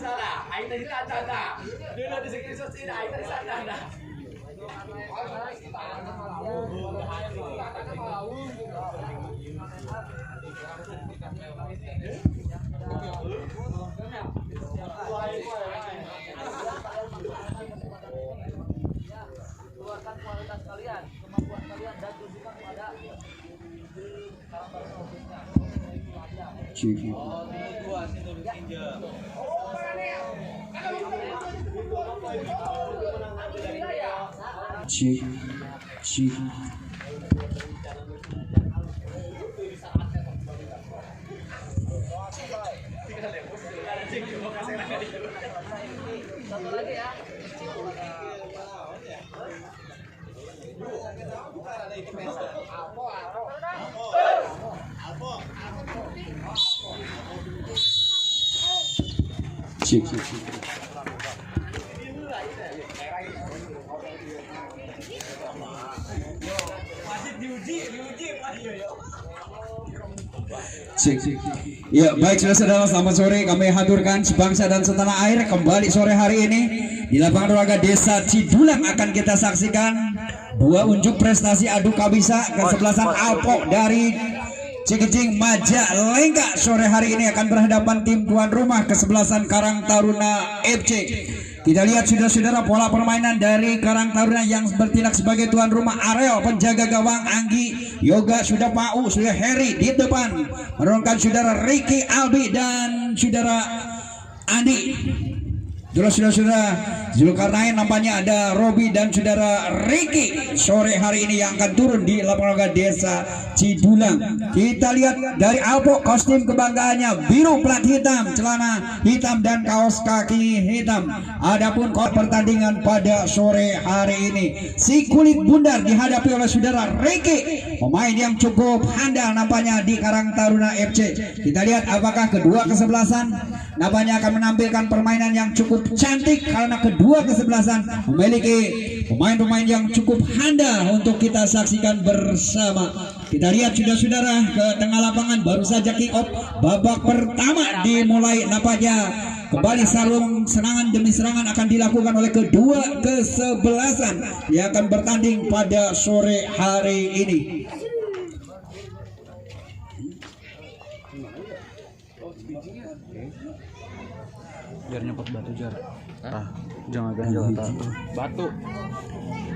Salah, aing tadi sana. Dia di screenshot sini, aing tadi sana. Keluarkan kualitas kalian, kemampuan kalian dan tunjukkan kepada satu lagi ya. Ya, baik saudara-saudara, selamat sore. Kami haturkan sebangsa dan setanah air kembali sore hari ini di lapangan olahraga Desa Cidulang. Akan kita saksikan dua unjuk prestasi adu kabisa kesebelasan Alpo dari Cikijing Majalengka. Sore hari ini akan berhadapan tim tuan rumah kesebelasan Karang Taruna FC. Kita lihat saudara-saudara pola permainan dari Karang Taruna yang bertindak sebagai tuan rumah. Arel penjaga gawang, Anggi Yoga sudah Pau, sudah Heri di depan menurunkan saudara Ricky Albi dan saudara Andi. Saudara-saudara Zulkarnain, nampaknya ada Robi dan saudara Ricky sore hari ini yang akan turun di lapangan olahraga Desa Cidulang. Kita lihat dari Alpo, kostum kebanggaannya biru plat hitam, celana hitam dan kaos kaki hitam. Adapun pertandingan pada sore hari ini, si kulit bundar dihadapi oleh saudara Ricky, pemain yang cukup handal nampaknya di Karang Taruna FC. Kita lihat apakah kedua kesebelasan nampaknya akan menampilkan permainan yang cukup cantik, karena kedua kesebelasan memiliki pemain-pemain yang cukup handal untuk kita saksikan bersama. Kita lihat saudara-saudara ke tengah lapangan, baru saja kick off babak pertama dimulai. Nampaknya kembali sarung serangan demi serangan akan dilakukan oleh kedua kesebelasan yang akan bertanding pada sore hari ini. Jar nyepot batu jar. Jangan ganjel batu.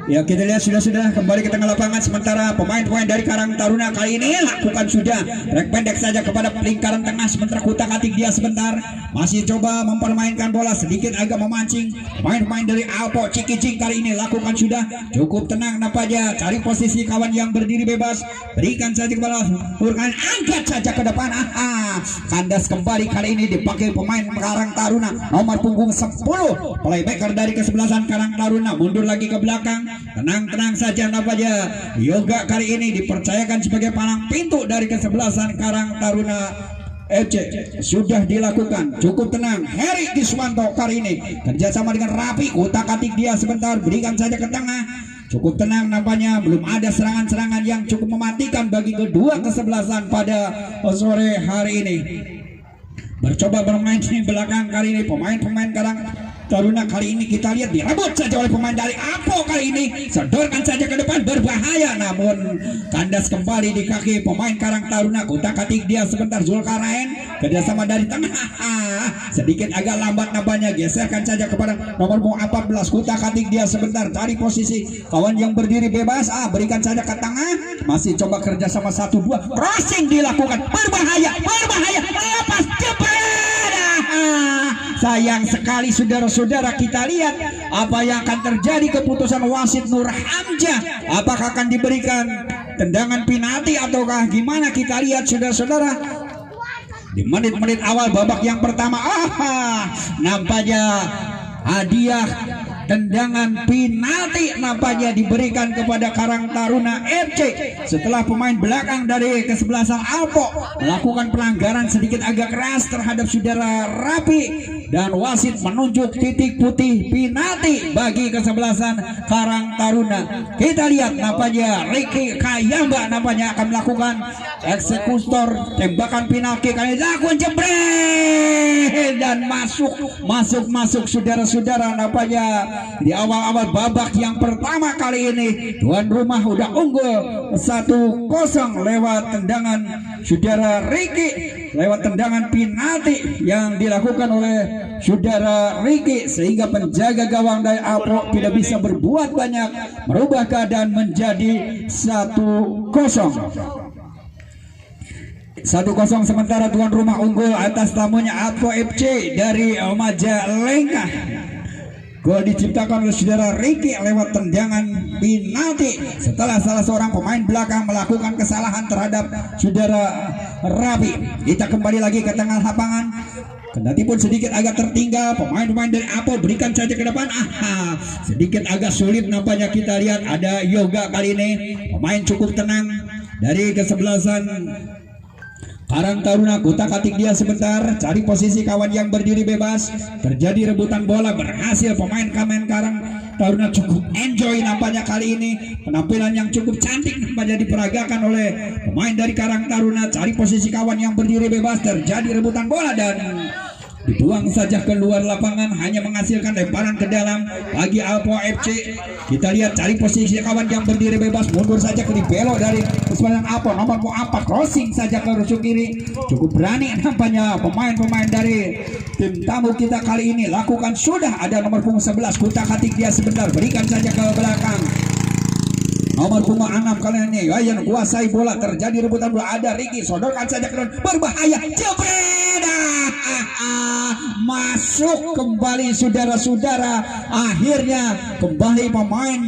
Ya, kita lihat sudah kembali ke tengah lapangan, sementara pemain-pemain dari Karang Taruna kali ini lakukan sudah rek pendek saja kepada lingkaran tengah, sementara kutak-atik dia sebentar masih coba mempermainkan bola, sedikit agak memancing. Pemain-pemain dari Alpo Cikijing kali ini lakukan sudah cukup tenang nampaknya, cari posisi kawan yang berdiri bebas, berikan saja kepada Furkan, angkat saja ke depan. Kandas kembali kali ini dipakai pemain Karang Taruna nomor punggung 10, playmaker dari kesebelasan Karang Taruna, mundur lagi ke belakang. Tenang-tenang saja nampaknya. Yoga kali ini dipercayakan sebagai palang pintu dari kesebelasan Karang Taruna FC. Sudah dilakukan cukup tenang. Heri Kiswanto kali ini kerjasama dengan Rapi, utak-atik dia sebentar, berikan saja ke tengah. Cukup tenang nampaknya, belum ada serangan-serangan yang cukup mematikan bagi kedua kesebelasan pada sore hari ini. Bercoba bermain di belakang kali ini pemain-pemain Karang Taruna kali ini kita lihat direbut saja oleh pemain dari Apo kali ini, sedorkan saja ke depan, berbahaya, namun kandas kembali di kaki pemain Karang Taruna. Kutak-atik dia sebentar, Zulkarnain kerjasama dari tengah, sedikit agak lambat nampaknya, geserkan saja kepada nomor 14, kutak-atik dia sebentar, cari posisi kawan yang berdiri bebas, berikan saja ke tengah, masih coba kerjasama 1-2, crossing dilakukan, berbahaya, lepas jebret. Sayang sekali saudara-saudara, kita lihat apa yang akan terjadi. Keputusan wasit Nur Hamzah, apakah akan diberikan tendangan penalti ataukah gimana? Kita lihat saudara-saudara di menit-menit awal babak yang pertama. Nampaknya hadiah tendangan penalti nampaknya diberikan kepada Karang Taruna FC setelah pemain belakang dari kesebelasan Alpo melakukan pelanggaran sedikit agak keras terhadap saudara Rapi, dan wasit menunjuk titik putih penalti bagi kesebelasan Karang Taruna. Kita lihat nampaknya Ricky Kayamba nampaknya akan melakukan eksekutor tembakan penalti kali dilakukan jebret dan masuk saudara-saudara. Nampaknya di awal-awal babak yang pertama kali ini tuan rumah udah unggul 1-0 lewat tendangan saudara Ricky, lewat tendangan penalti yang dilakukan oleh saudara Ricky, sehingga penjaga gawang dari Alpo tidak bisa berbuat banyak merubah keadaan menjadi 1-0. 1-0 sementara tuan rumah unggul atas tamunya Alpo FC dari Majalengka. Gol diciptakan oleh saudara Ricky lewat tendangan penalti setelah salah seorang pemain belakang melakukan kesalahan terhadap saudara Rabi. Kita kembali lagi ke tengah lapangan. Kendati pun sedikit agak tertinggal, pemain-pemain dari Alpo berikan saja ke depan. Sedikit agak sulit nampaknya. Kita lihat ada Yoga kali ini, pemain cukup tenang dari kesebelasan Karang Taruna. Kutak-atik dia sebentar, cari posisi kawan yang berdiri bebas. Terjadi rebutan bola, berhasil pemain Karang Taruna cukup enjoy nampaknya kali ini. Penampilan yang cukup cantik nampaknya diperagakan oleh pemain dari Karang Taruna. Cari posisi kawan yang berdiri bebas, terjadi rebutan bola dan dibuang saja keluar lapangan, hanya menghasilkan lemparan ke dalam bagi Alpo FC. Kita lihat cari posisi kawan yang berdiri bebas, mundur saja ke belok dari kesempatan Alpo, nomor 4 crossing saja ke rusuk kiri. Cukup berani nampaknya pemain-pemain dari tim tamu kita kali ini lakukan. Sudah ada nomor punggung 11, kutak-atik dia sebentar, berikan saja ke belakang. Nomor punggung 6 kali ini Wayan kuasai bola, terjadi rebutan bola, ada Ricky, sodorkan saja ke depan, berbahaya, jebret, masuk kembali saudara-saudara. Akhirnya kembali pemain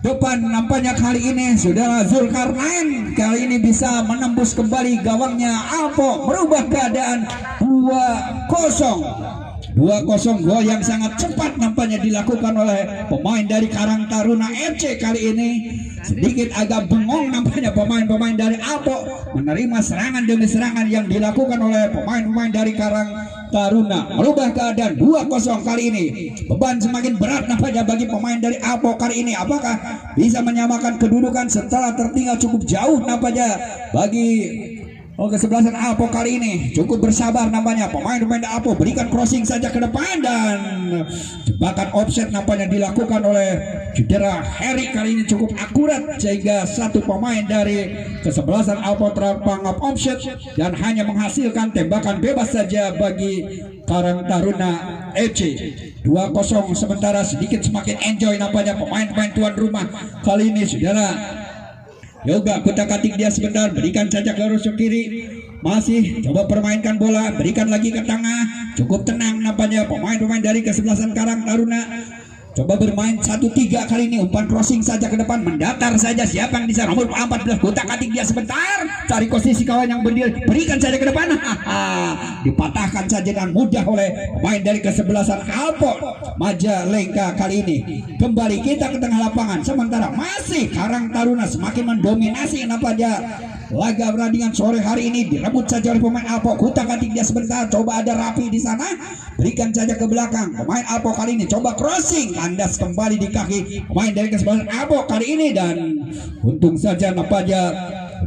depan nampaknya kali ini saudara Zulkarnain kali ini bisa menembus kembali gawangnya Alpo, merubah keadaan 2-0. 2-0, gol yang sangat cepat nampaknya dilakukan oleh pemain dari Karang Taruna FC kali ini. Sedikit agak bengong nampaknya pemain-pemain dari Alpo menerima serangan demi serangan yang dilakukan oleh pemain-pemain dari Karang Taruna. Merubah keadaan 2-0 kali ini. Beban semakin berat nampaknya bagi pemain dari Alpo kali ini. Apakah bisa menyamakan kedudukan setelah tertinggal cukup jauh nampaknya bagi kesebelasan Alpo kali ini? Cukup bersabar nampaknya pemain-pemain Alpo, berikan crossing saja ke depan dan jebakan offset nampaknya dilakukan oleh saudara Harry kali ini cukup akurat sehingga satu pemain dari kesebelasan Alpo terpanggap offset dan hanya menghasilkan tembakan bebas saja bagi Karang Taruna FC. 2-0 sementara sedikit semakin enjoy nampaknya pemain-pemain tuan rumah kali ini saudara. Yoga kutak-atik dia sebentar, berikan saja ke rusuk kiri, masih coba permainkan bola, berikan lagi ke tengah. Cukup tenang nampaknya pemain-pemain dari kesebelasan Karang Taruna. Coba bermain 1-3 kali ini, umpan crossing saja ke depan, mendatar saja siapa yang bisa. Nomor 14 kutak-atik dia sebentar, cari posisi kawan yang berdiri, berikan saja ke depan. Dipatahkan saja dengan mudah oleh pemain dari kesebelasan Alpo Majalengka kali ini. Kembali kita ke tengah lapangan, sementara masih Karang Taruna semakin mendominasi nampaknya laga pertandingan sore hari ini. Direbut saja oleh pemain Alpo, kutak-atik dia sebentar, coba ada Rapi di sana, berikan saja ke belakang. Pemain Alpo kali ini coba crossing, kandas kembali di kaki pemain dari kesebelasan Alpo kali ini dan untung saja nampaknya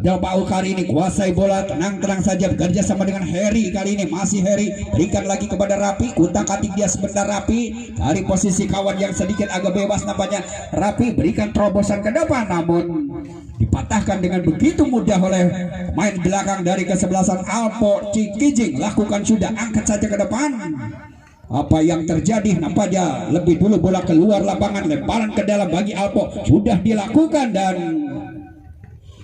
Paul kali ini kuasai bola, tenang-tenang saja bekerja sama dengan Harry kali ini. Masih Harry, berikan lagi kepada Rapi, kutak-atik dia sebentar Rapi, cari posisi kawan yang sedikit agak bebas nampaknya. Rapi berikan terobosan ke depan, namun dipatahkan dengan begitu mudah oleh pemain belakang dari kesebelasan Alpo Cikijing. Lakukan sudah, angkat saja ke depan. Apa yang terjadi nampaknya lebih dulu bola keluar lapangan, lemparan ke dalam bagi Alpo sudah dilakukan dan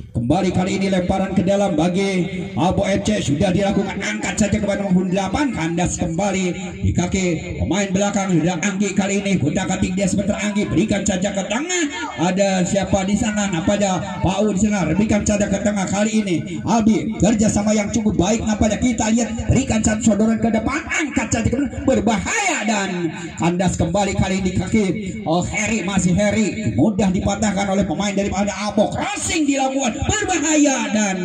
kembali Kembali kali ini lemparan ke dalam bagi Alpo FC sudah dilakukan, angkat saja kepada nomor 8, kandas kembali di kaki pemain belakang sudah Anggi kali ini, kutak-katik dia sebentar Anggi, berikan saja ke tengah, ada siapa di sana, nampaknya Pau di sana, berikan saja ke tengah kali ini Albi kerjasama yang cukup baik, nampaknya kita lihat, berikan satu sodoran ke depan, angkat saja ke depan, berbahaya dan kandas kembali kali ini kaki Harry, masih Harry mudah dipatahkan oleh pemain daripada Alpo, crossing dilakukan, berbahaya dan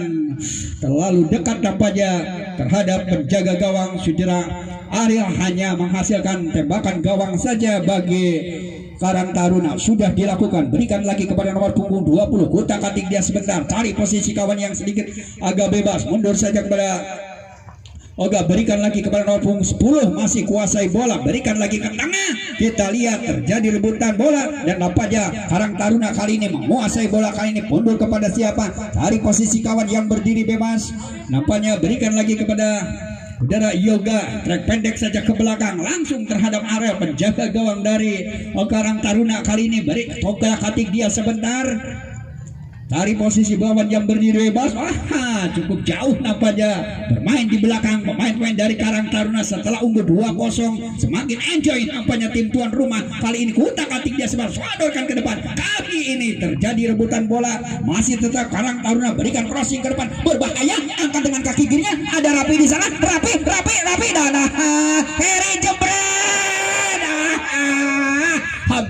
terlalu dekat nampaknya terhadap penjaga gawang Saudara Ariel, hanya menghasilkan tembakan gawang saja bagi Karang Taruna. Sudah dilakukan, berikan lagi kepada nomor punggung 20, kutak-katik dia sebentar, cari posisi kawan yang sedikit agak bebas, mundur saja kepada Oga, berikan lagi kepada nomor punggung 10, masih kuasai bola, berikan lagi ke tengah, kita lihat terjadi rebutan bola dan nampaknya Karang Taruna kali ini menguasai bola, kali ini mundur kepada siapa, cari posisi kawan yang berdiri bebas, nampaknya berikan lagi kepada Saudara Yoga, trek pendek saja ke belakang langsung terhadap area penjaga gawang dari Karang Taruna kali ini, beri kutak-katik dia sebentar, cari posisi lawan yang berdiri bebas, cukup jauh nampaknya bermain di belakang pemain-pemain dari Karang Taruna setelah unggul 2-0, semakin enjoy nampaknya tim tuan rumah kali ini, kutak-katik dia sebar, sodorkan ke depan, kali ini terjadi rebutan bola, masih tetap Karang Taruna, berikan crossing ke depan, berbahaya, angkat dengan kaki kirinya, ada Rapi di sana, Rapi dan Heri jebret,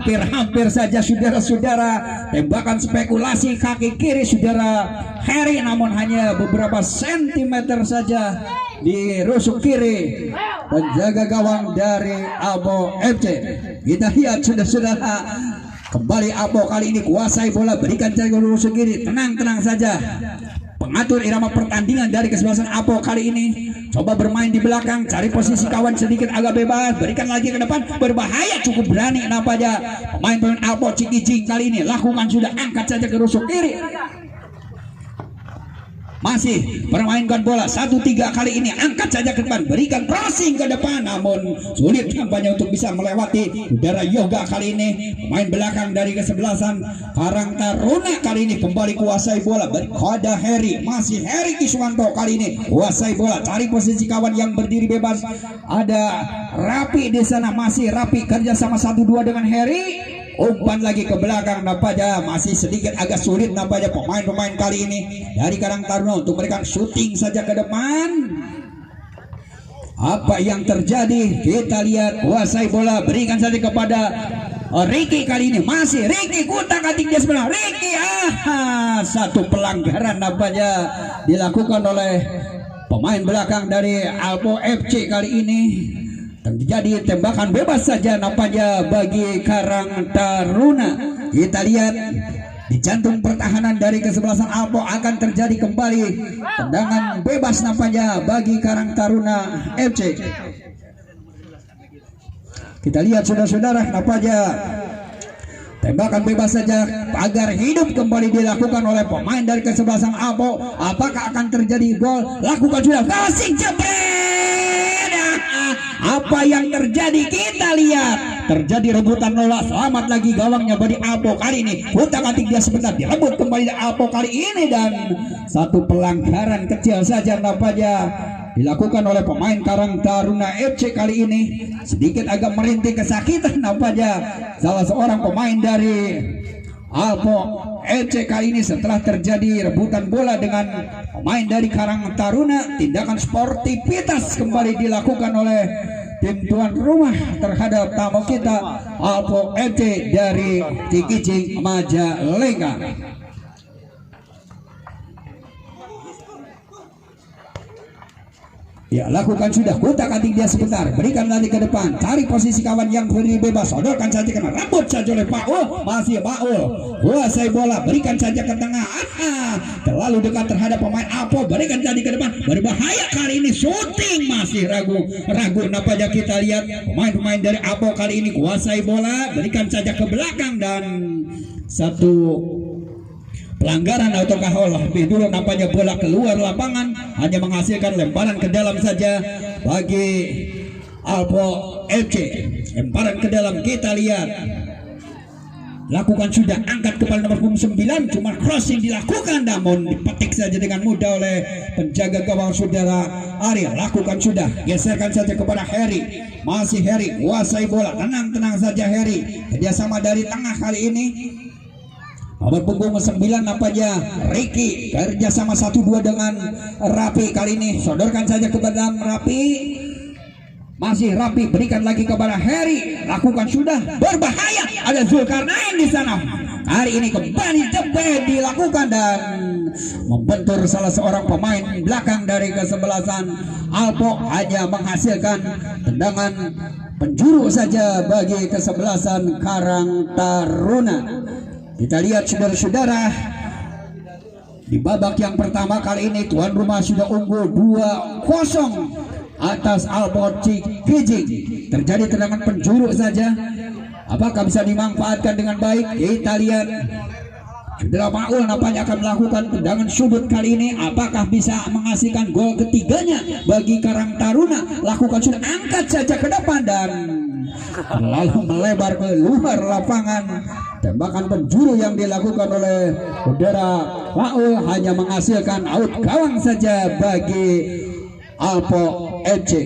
hampir saja saudara-saudara, tembakan spekulasi kaki kiri saudara Harry, namun hanya beberapa sentimeter saja dirusuk kiri penjaga gawang dari Alpo FC. Kita lihat saudara-saudara, kembali Alpo kali ini kuasai bola, berikan jaga rusuk kiri, tenang saja. Pengatur irama pertandingan dari kesebelasan Alpo kali ini coba bermain di belakang, cari posisi kawan sedikit agak bebas, berikan lagi ke depan, berbahaya, cukup berani nampaknya pemain-pemain Alpo Cikijing kali ini, lakukan sudah, angkat saja ke rusuk kiri, masih bermainkan bola 1-3 kali ini, angkat saja ke depan, berikan crossing ke depan, namun sulit nampaknya untuk bisa melewati Saudara Yoga kali ini, pemain belakang dari kesebelasan Karang Taruna kali ini kembali kuasai bola, berkoda Harry, masih Harry Kiswanto kali ini kuasai bola, cari posisi kawan yang berdiri bebas, ada Rapi di sana, masih Rapi kerja sama 1-2 dengan Harry, umpan lagi ke belakang, nampaknya masih sedikit agak sulit nampaknya pemain-pemain kali ini dari Karang Taruna untuk memberikan syuting saja ke depan. Apa yang terjadi kita lihat, kuasai bola, berikan saja kepada Ricky kali ini, masih Ricky, kutak-katik dia sebelah Ricky, satu pelanggaran nampaknya dilakukan oleh pemain belakang dari Alpo FC kali ini. Terjadi tembakan bebas saja nampaknya bagi Karang Taruna. Kita lihat di jantung pertahanan dari kesebelasan Alpo akan terjadi kembali tendangan bebas nampaknya bagi Karang Taruna FC. Kita lihat saudara-saudara, nampaknya tembakan bebas saja agar hidup kembali dilakukan oleh pemain dari kesebelasan Alpo. Apakah akan terjadi gol? Lakukan sudah, crossing, jebret. Apa yang terjadi kita lihat, terjadi rebutan bola, selamat lagi gawangnya bagi Alpo kali ini, kutak-katik dia sebentar, direbut kembali Alpo kali ini, dan satu pelanggaran kecil saja nampaknya dilakukan oleh pemain Karang Taruna FC kali ini, sedikit agak merintih kesakitan nampaknya salah seorang pemain dari Alpo FC kali ini setelah terjadi rebutan bola dengan pemain dari Karang Taruna. Tindakan sportivitas kembali dilakukan oleh tim tuan rumah terhadap tamu kita Alpo FC dari Cikijing Majalengka. Ya, lakukan sudah, kutak-katik dia sebentar, berikan lagi ke depan, cari posisi kawan yang berdiri bebas, sodorkan saja kena rambut saja oleh Paul, masih Paul kuasai bola, berikan saja ke tengah, terlalu dekat terhadap pemain Alpo, berikan saja ke depan, berbahaya kali ini, syuting, masih ragu nampaknya kita lihat pemain-pemain dari Alpo kali ini kuasai bola, berikan saja ke belakang, dan satu pelanggaran ataukah lebih dulu nampaknya bola keluar lapangan, hanya menghasilkan lemparan ke dalam saja bagi Alpo FC. Lemparan ke dalam, kita lihat lakukan sudah, angkat kepala nomor punggung 9, cuma crossing dilakukan namun dipetik saja dengan mudah oleh penjaga gawang saudara Ariel. Lakukan sudah, geserkan saja kepada Harry, masih Harry kuasai bola, tenang saja Harry, kerjasama dari tengah kali ini. Nomor punggung 9 nampaknya Ricky, kerjasama 1-2 dengan Rapi kali ini, sodorkan saja kepada Rapi, masih Rapi, berikan lagi kepada Harry, lakukan sudah, berbahaya, ada Zulkarnain di sana. Hari ini kembali jebret dilakukan dan membentur salah seorang pemain belakang dari kesebelasan Alpo, hanya menghasilkan tendangan penjuru saja bagi kesebelasan Karang Taruna. Kita lihat saudara-saudara, di babak yang pertama kali ini tuan rumah sudah unggul 2-0 atas Alpo Cikijing. Terjadi tendangan penjuru saja, apakah bisa dimanfaatkan dengan baik? Kita lihat, saudara Paul nampaknya akan melakukan tendangan sudut kali ini, apakah bisa menghasilkan gol ketiganya bagi Karang Taruna? Lakukan sudah, angkat saja ke depan dan lalu melebar ke luar lapangan. Tembakan penjuru yang dilakukan oleh saudara Paul hanya menghasilkan out gawang saja bagi Alpo FC.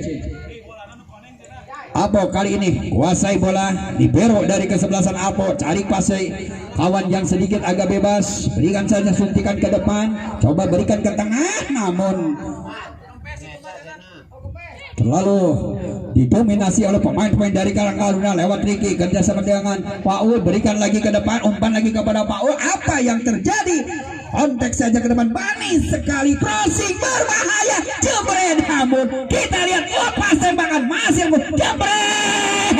Alpo kali ini kuasai bola, libero dari kesebelasan Alpo, cari pasai kawan yang sedikit agak bebas, berikan saja suntikan ke depan, coba berikan ke tengah, namun terlalu didominasi oleh pemain-pemain dari Karang Taruna lewat Ricky, kerjasama dengan Paul, berikan lagi ke depan, umpan lagi kepada Paul. Apa yang terjadi? Kontak saja ke depan, Bani sekali, crossing berbahaya, jebret, namun kita lihat lepas tembakan masih jebret.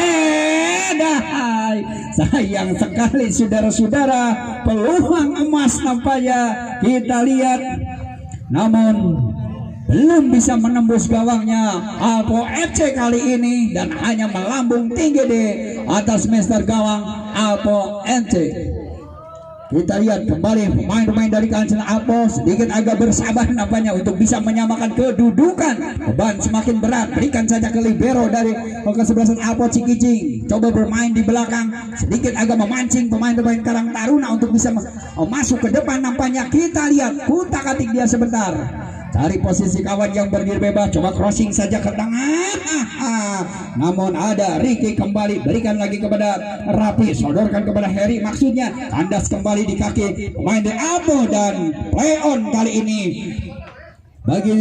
Sayang sekali saudara-saudara, peluang emas nampaknya kita lihat, namun belum bisa menembus gawangnya Alpo FC kali ini dan hanya melambung tinggi di atas master gawang Alpo FC. Kita lihat kembali pemain-pemain dari kancing Alpo sedikit agak bersabar nampaknya untuk bisa menyamakan kedudukan. Beban semakin berat, berikan saja ke libero dari kesebelasan Alpo Cikijing, coba bermain di belakang, sedikit agak memancing pemain-pemain Karang Taruna untuk bisa masuk ke depan. Nampaknya kita lihat kutak-atik dia sebentar, cari posisi kawan yang berdiri bebas, coba crossing saja ke tengah, namun ada Ricky kembali, berikan lagi kepada Rapi, sodorkan kepada Harry, maksudnya kandas kembali di kaki pemain dari Alpo dan play on kali ini bagi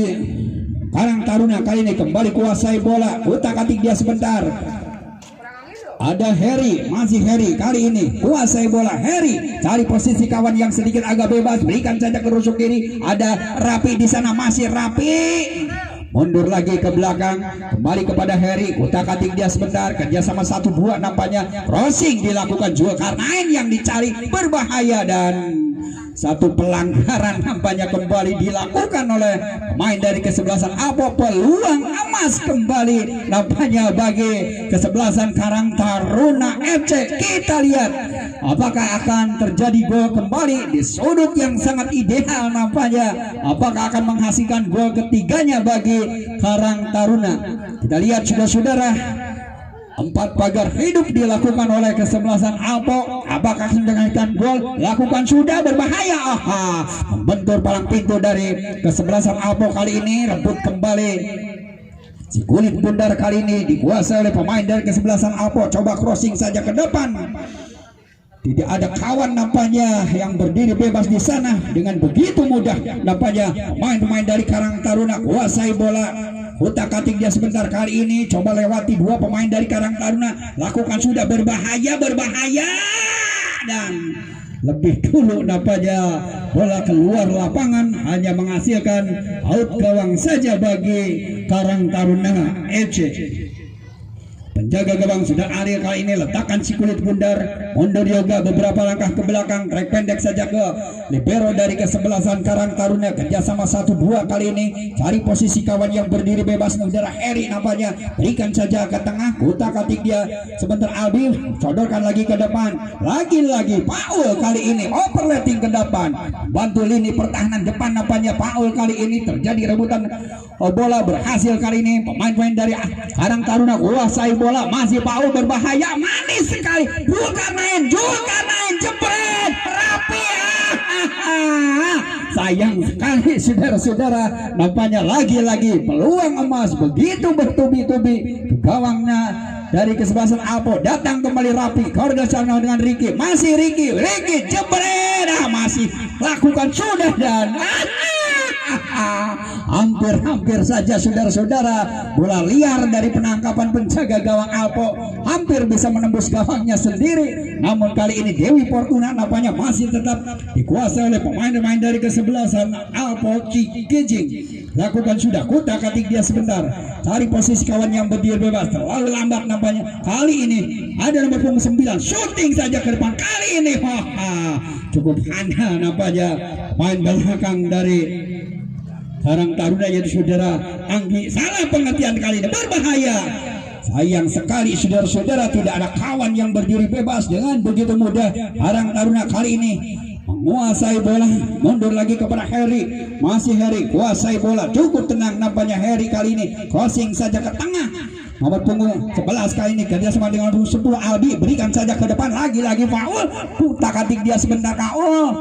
Karang Taruna. Kali ini kembali kuasai bola, utak-atik dia sebentar, ada Harry, masih Harry kali ini kuasai bola. Harry cari posisi kawan yang sedikit agak bebas, berikan saja ke rusuk kiri, ada Rapi di sana, masih Rapi, mundur lagi ke belakang, kembali kepada Harry, utak-atik dia sebentar, kerjasama 1-2 nampaknya, crossing dilakukan Zulkarnain yang dicari, berbahaya dan satu pelanggaran nampaknya kembali dilakukan oleh pemain dari kesebelasan Alpo. Peluang emas kembali nampaknya bagi kesebelasan Karang Taruna FC. Kita lihat apakah akan terjadi gol kembali di sudut yang sangat ideal nampaknya, apakah akan menghasilkan gol ketiganya bagi Karang Taruna. Kita lihat saudara-saudara, 4 pagar hidup dilakukan oleh kesebelasan Alpo, apakah mendapatkan gol? Lakukan sudah, berbahaya, membentur palang pintu dari kesebelasan Alpo kali ini, rebut kembali si kulit bundar kali ini dikuasai oleh pemain dari kesebelasan Alpo, coba crossing saja ke depan, tidak ada kawan nampaknya yang berdiri bebas di sana, dengan begitu mudah nampaknya pemain-pemain dari Karang Taruna kuasai bola, utak-atik dia sebentar, kali ini coba lewati 2 pemain dari Karang Taruna, lakukan sudah, berbahaya dan lebih dulu nampaknya bola keluar lapangan, hanya menghasilkan out gawang saja bagi Karang Taruna FC. Penjaga gawang sudah Ariel kali ini letakkan si kulit bundar, mundur yoga beberapa langkah ke belakang, trek pendek saja ke libero dari kesebelasan Karang Taruna, kerjasama 1-2 kali ini, cari posisi kawan yang berdiri bebas, saudara Harry nampaknya, berikan saja ke tengah, utak-atik dia sebentar, Albi sodorkan lagi ke depan, lagi-lagi Paul kali ini overlapping ke depan, bantu lini pertahanan depan nampaknya Paul kali ini, terjadi rebutan bola, berhasil kali ini pemain-pemain dari Karang Taruna kuasai bola. bola, masih Paul berbahaya, manis sekali, bukan main, jepret, rapi. Sayang sekali saudara-saudara, nampaknya lagi-lagi peluang emas begitu bertubi-tubi ke gawangnya dari kesebelasan Alpo. Datang kembali Rapi, koordinasi dengan Ricky, masih Ricky jebret, masih lakukan sudah dan hampir saja saudara-saudara, bola liar dari penangkapan penjaga gawang Alpo hampir bisa menembus gawangnya sendiri. Namun kali ini Dewi Fortuna nampaknya masih tetap dikuasai oleh pemain-pemain dari kesebelasan Alpo Cikijing. Lakukan sudah, kutak-atik dia sebentar, cari posisi kawan yang berdiri bebas, terlalu lambat nampaknya. Kali ini ada nomor punggung 9, shooting saja ke depan. Kali ini cukup hanya nampaknya main belakang dari Karang Taruna yaitu saudara Anggi. Salah pengertian kali ini, berbahaya. Sayang sekali saudara-saudara, tidak ada kawan yang berdiri bebas dengan begitu mudah. Karang Taruna kali ini menguasai bola, mundur lagi kepada Harry, masih Harry kuasai bola, cukup tenang nampaknya Harry kali ini, crossing saja ke tengah. Nomor punggung 11 kali ini kerjasama dengan punggung 10 Albi, berikan saja ke depan, lagi-lagi Faul, putak-atik dia sebentar Faul,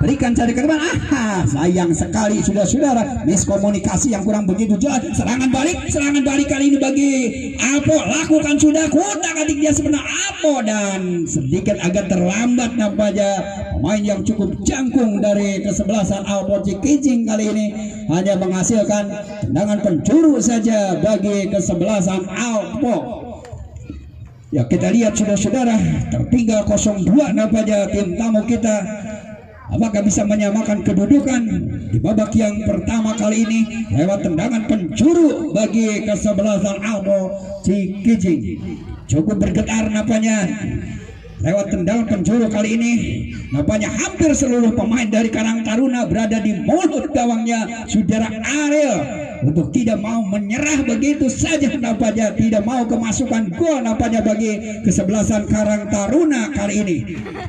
berikan saja ke depan. Sayang sekali saudara-saudara, miskomunikasi yang kurang begitu jelas. Serangan balik kali ini bagi Alpo, lakukan sudah, kutak-atik dia sebentar Alpo, dan sedikit agak terlambat nampaknya pemain yang cukup jangkung dari kesebelasan Alpo Cikijing kali ini hanya menghasilkan tendangan penjuru saja bagi kesebelasan Alpo. Ya, kita lihat saudara-saudara, tertinggal 0-2 nampaknya tim tamu kita. Apakah bisa menyamakan kedudukan di babak yang pertama kali ini lewat tendangan penjuru bagi kesebelasan Alpo Cikijing. Cukup bergetar nampaknya lewat tendangan penjuru kali ini. Nampaknya hampir seluruh pemain dari Karang Taruna berada di mulut gawangnya saudara Ariel untuk tidak mau menyerah begitu saja, nampaknya tidak mau kemasukan gol nampaknya bagi kesebelasan Karang Taruna kali ini.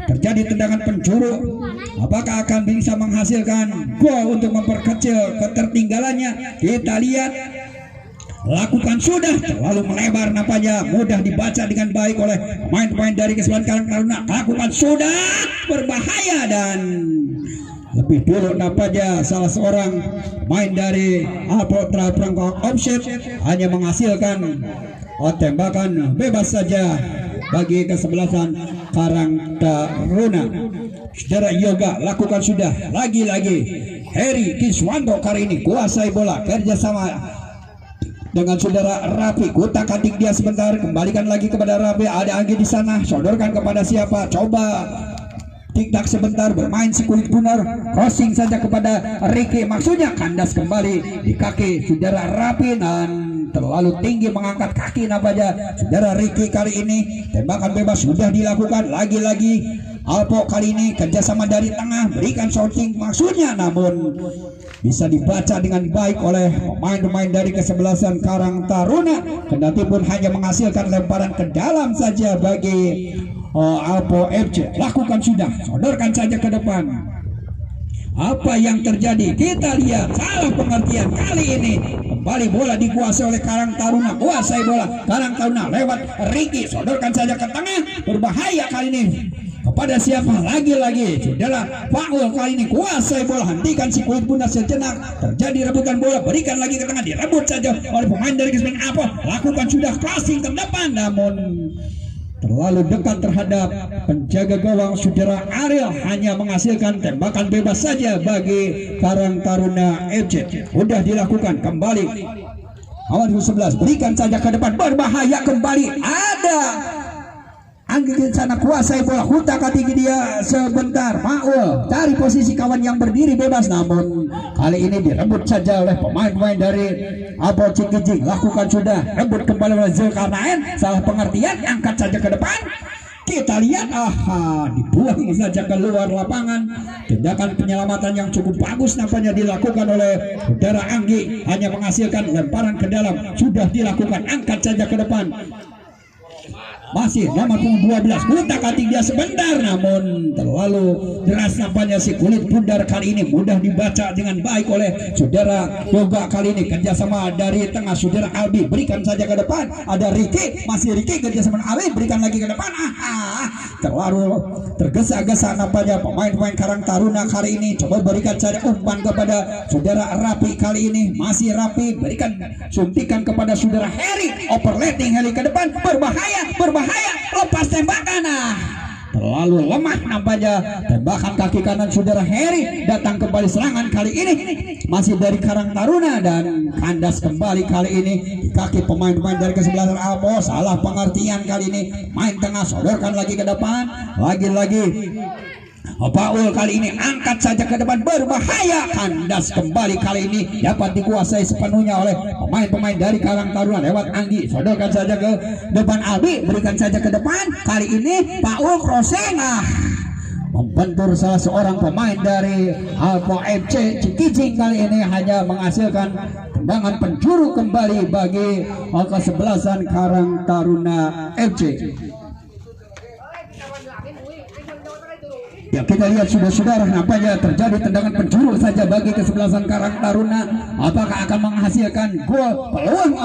Terjadi tendangan penjuru, apakah akan bisa menghasilkan gol untuk memperkecil ketertinggalannya? Kita lihat. Lakukan sudah, terlalu melebar nampaknya, mudah dibaca dengan baik oleh pemain-pemain dari kesebelasan Karang Taruna. Lakukan sudah, berbahaya, dan lebih dulu nampaknya salah seorang main dari Alpo terperangkap offset, hanya menghasilkan tembakan bebas saja bagi kesebelasan Karang Taruna. Saudara Yoga lakukan sudah, lagi-lagi Heri Kiswanto kali ini kuasai bola, kerjasama dengan saudara Rapi, kutak-atik dia sebentar, kembalikan lagi kepada Rapi. Ada Anggi di sana, sodorkan kepada siapa? Coba tik-tak sebentar, bermain si kulit bunar, crossing saja kepada Ricky, maksudnya kandas kembali di kaki saudara Rapi, dan terlalu tinggi mengangkat kaki nampaknya saudara Ricky kali ini. Tembakan bebas sudah dilakukan, lagi-lagi Alpo kali ini kerjasama dari tengah, berikan shooting maksudnya, namun bisa dibaca dengan baik oleh pemain-pemain dari kesebelasan Karang Taruna. Kendati pun hanya menghasilkan lemparan ke dalam saja bagi Alpo FC. Lakukan sudah, sodorkan saja ke depan. Apa yang terjadi? Kita lihat, salah pengertian kali ini. Kembali bola dikuasai oleh Karang Taruna, kuasai bola Karang Taruna lewat Ricky, sodorkan saja ke tengah, berbahaya kali ini. Kepada siapa? Lagi-lagi saudara Paul kali ini kuasai bola, hentikan si kulit bunda sejenak. Terjadi rebutan bola, berikan lagi ke tengah, direbut saja oleh pemain dari kesebelasan Alpo. Lakukan sudah, crossing ke depan, namun terlalu dekat terhadap penjaga gawang saudara Ariel, hanya menghasilkan tembakan bebas saja bagi Karang Taruna FC. Sudah dilakukan kembali awal 11, berikan saja ke depan, berbahaya kembali. Ada Anggi di sana kuasai bola, kutak-atik dia sebentar, Maul cari posisi kawan yang berdiri bebas, namun kali ini direbut saja oleh pemain-pemain dari Alpo Cikijing. Lakukan sudah, rebut kembali oleh Zulkarnain, salah pengertian, angkat saja ke depan. Kita lihat, dibuang saja keluar lapangan. Tindakan penyelamatan yang cukup bagus nampaknya dilakukan oleh saudara Anggi, hanya menghasilkan lemparan ke dalam. Sudah dilakukan, angkat saja ke depan. masih nomor punggung 12 kutak atik dia sebentar, namun terlalu deras nampaknya si kulit pudar kali ini. Mudah dibaca dengan baik oleh saudara Yoga kali ini. Kerjasama dari tengah saudara Albi, berikan saja ke depan, ada Riki, masih Riki kerjasama Albi, berikan lagi ke depan. Terlalu tergesa-gesa nampaknya pemain-pemain Karang Taruna kali ini. Coba berikan saja umpan kepada saudara Rapi kali ini, masih Rapi, berikan suntikan kepada saudara Heri, overlapping Heri ke depan, berbahaya, lepas tembakan. Terlalu lemah nampaknya tembakan kaki kanan saudara Heri. Datang kembali serangan kali ini masih dari Karang Taruna dan kandas kembali kali ini kaki pemain-pemain dari kesebelasan Almo. Salah pengertian kali ini, main tengah sodorkan lagi ke depan, lagi-lagi Paul kali ini angkat saja ke depan, berbahaya, kandas kembali kali ini dapat dikuasai sepenuhnya oleh pemain-pemain dari Karang Taruna lewat Anggi, sodorkan saja ke depan Albi, berikan saja ke depan, kali ini Paul crossing, membentur salah seorang pemain dari Alpo FC Cikijing. Kali ini hanya menghasilkan tendangan penjuru kembali bagi kesebelasan Karang Taruna FC. Ya, kita lihat saudara-saudara, nampaknya terjadi tendangan penjuru saja bagi kesebelasan Karang Taruna. Apakah akan menghasilkan gol peluang